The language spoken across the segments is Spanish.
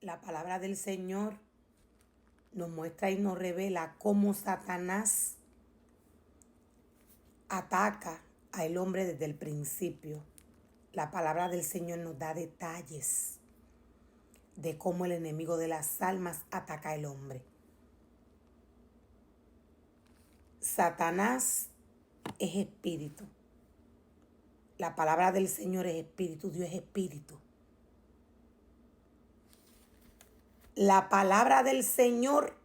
La palabra del Señor nos muestra y nos revela cómo Satanás ataca al hombre desde el principio. La palabra del Señor nos da detalles de cómo el enemigo de las almas ataca al hombre. Satanás es espíritu. La palabra del Señor es espíritu. Dios es espíritu. La palabra del Señor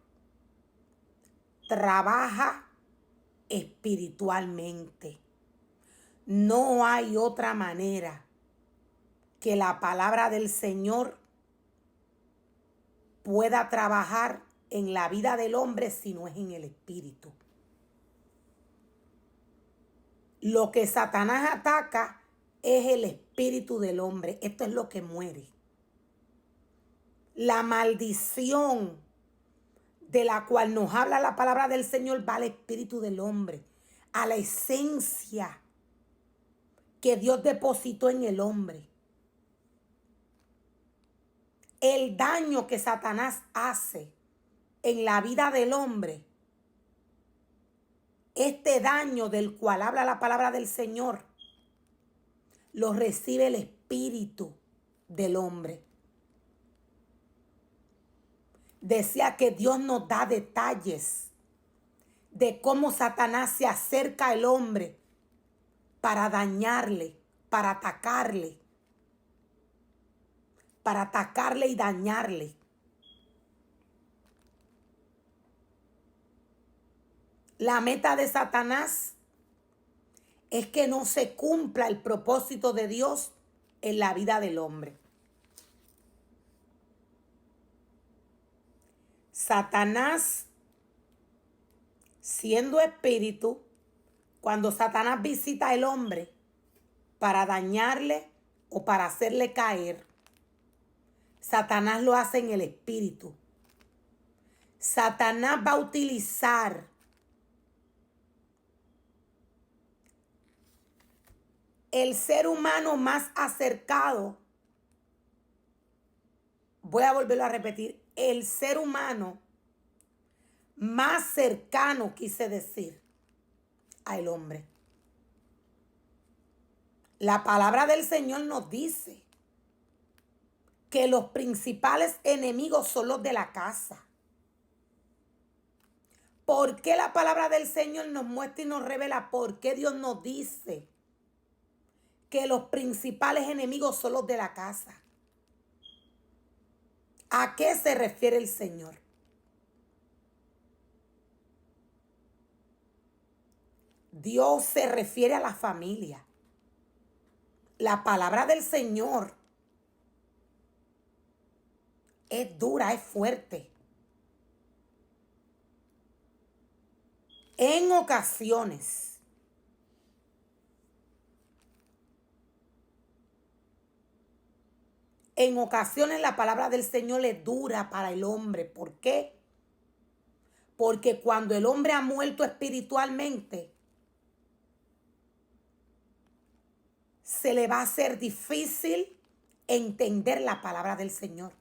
trabaja espiritualmente. No hay otra manera que la palabra del Señor pueda trabajar en la vida del hombre si no es en el espíritu. Lo que Satanás ataca es el espíritu del hombre. Esto es lo que muere. La maldición de la cual nos habla la palabra del Señor va al espíritu del hombre, a la esencia que Dios depositó en el hombre. El daño que Satanás hace en la vida del hombre, este daño del cual habla la palabra del Señor, lo recibe el espíritu del hombre. Decía que Dios nos da detalles de cómo Satanás se acerca al hombre para dañarle, para atacarle y dañarle. La meta de Satanás es que no se cumpla el propósito de Dios en la vida del hombre. Satanás, siendo espíritu, cuando Satanás visita al hombre para dañarle o para hacerle caer, Satanás lo hace en el espíritu. Satanás va a utilizar el ser humano más acercado. Voy a volverlo a repetir. El ser humano más cercano, quise decir, al hombre. La palabra del Señor nos dice que los principales enemigos son los de la casa. ¿Por qué la palabra del Señor nos muestra y nos revela por qué Dios nos dice que los principales enemigos son los de la casa? ¿A qué se refiere el Señor? Dios se refiere a la familia. La palabra del Señor es dura, es fuerte. En ocasiones, la palabra del Señor es dura para el hombre. ¿Por qué? Porque cuando el hombre ha muerto espiritualmente, se le va a hacer difícil entender la palabra del Señor.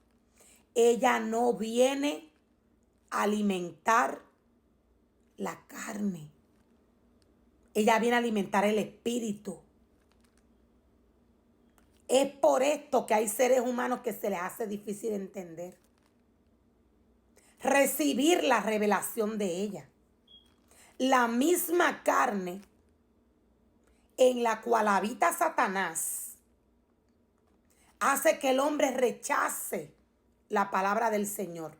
Ella no viene a alimentar la carne. Ella viene a alimentar el espíritu. Es por esto que hay seres humanos que se les hace difícil entender, recibir la revelación de ella. La misma carne en la cual habita Satanás hace que el hombre rechace la palabra del Señor.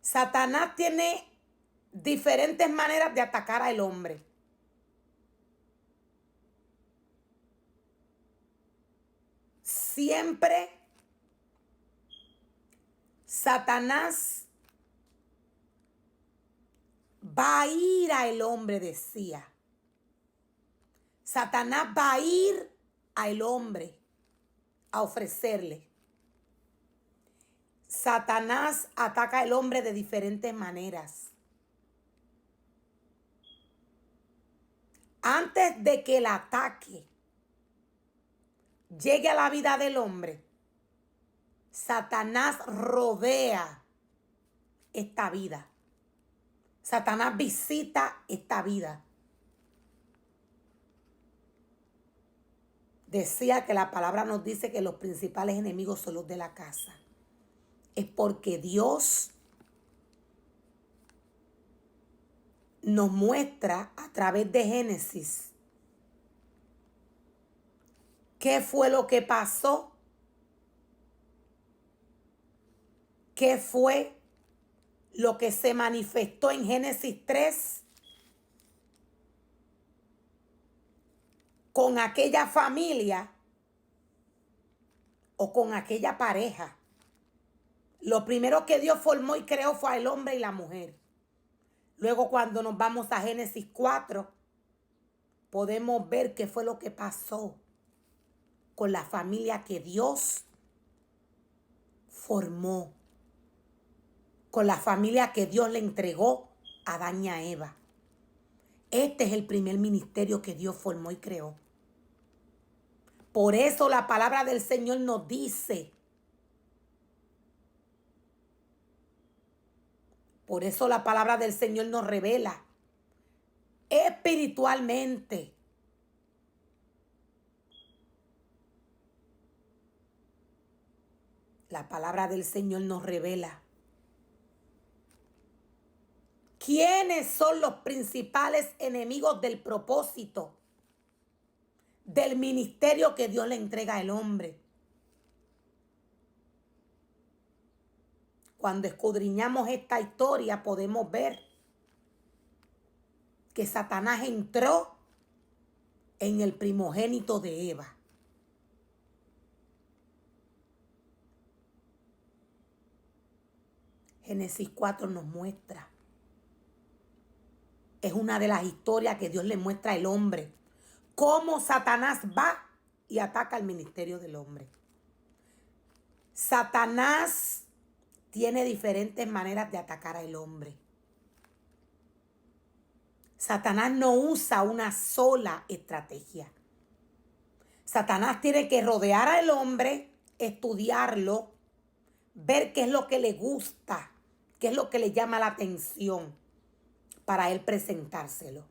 Satanás tiene diferentes maneras de atacar al hombre. Siempre Satanás va a ir al hombre, decía. Satanás va a ir al hombre a ofrecerle. Satanás ataca al hombre de diferentes maneras. Antes de que el ataque llegue a la vida del hombre, Satanás rodea esta vida. Satanás visita esta vida. Decía que la palabra nos dice que los principales enemigos son los de la casa. Es porque Dios nos muestra a través de Génesis qué fue lo que pasó, qué fue lo que se manifestó en Génesis 3 con aquella familia o con aquella pareja. Lo primero que Dios formó y creó fue al hombre y la mujer. Luego, cuando nos vamos a Génesis 4, podemos ver qué fue lo que pasó con la familia que Dios formó, con la familia que Dios le entregó a Adán y a Eva. Este es el primer ministerio que Dios formó y creó. Por eso la palabra del Señor nos dice, por eso la palabra del Señor nos revela espiritualmente. La palabra del Señor nos revela quiénes son los principales enemigos del propósito, del ministerio que Dios le entrega al hombre. Cuando escudriñamos esta historia podemos ver que Satanás entró en el primogénito de Eva. Génesis 4 nos muestra. Es una de las historias que Dios le muestra al hombre. Cómo Satanás va y ataca el ministerio del hombre. Satanás tiene diferentes maneras de atacar al hombre. Satanás no usa una sola estrategia. Satanás tiene que rodear al hombre, estudiarlo, ver qué es lo que le gusta, qué es lo que le llama la atención, para él presentárselo,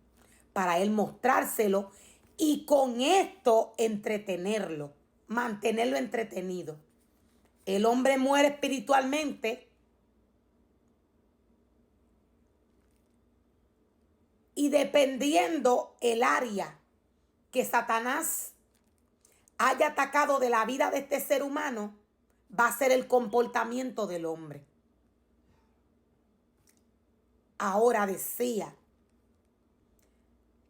para él mostrárselo y con esto entretenerlo, mantenerlo entretenido. El hombre muere espiritualmente y dependiendo el área que Satanás haya atacado de la vida de este ser humano, va a ser el comportamiento del hombre. Ahora decía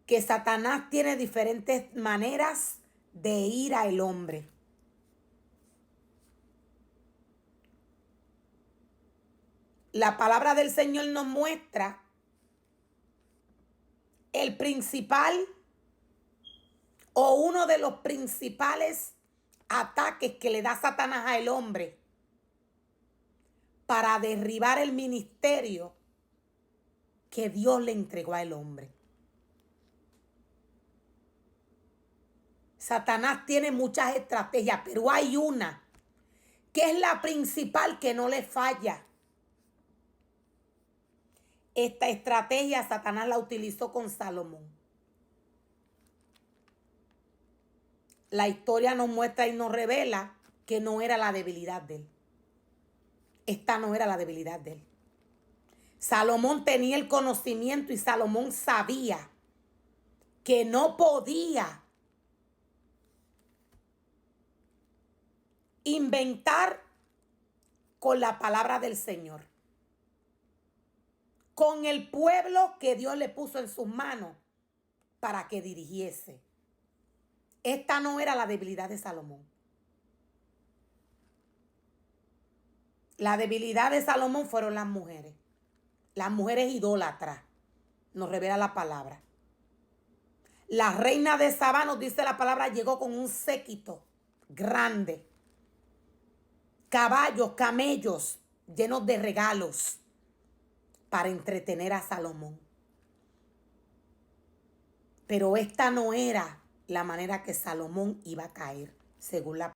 que Satanás tiene diferentes maneras de ir al hombre. La palabra del Señor nos muestra el principal o uno de los principales ataques que le da Satanás al hombre para derribar el ministerio que Dios le entregó al hombre. Satanás tiene muchas estrategias, pero hay una que es la principal que no le falla. Esta estrategia Satanás la utilizó con Salomón. La historia nos muestra y nos revela que no era la debilidad de él. Esta no era la debilidad de él. Salomón tenía el conocimiento y Salomón sabía que no podía inventar con la palabra del Señor, con el pueblo que Dios le puso en sus manos para que dirigiese. Esta no era la debilidad de Salomón. La debilidad de Salomón fueron las mujeres. Las mujeres idólatras, nos revela la palabra. La reina de Sabá, nos dice la palabra, llegó con un séquito grande. Caballos, camellos llenos de regalos para entretener a Salomón. Pero esta no era la manera que Salomón iba a caer. según la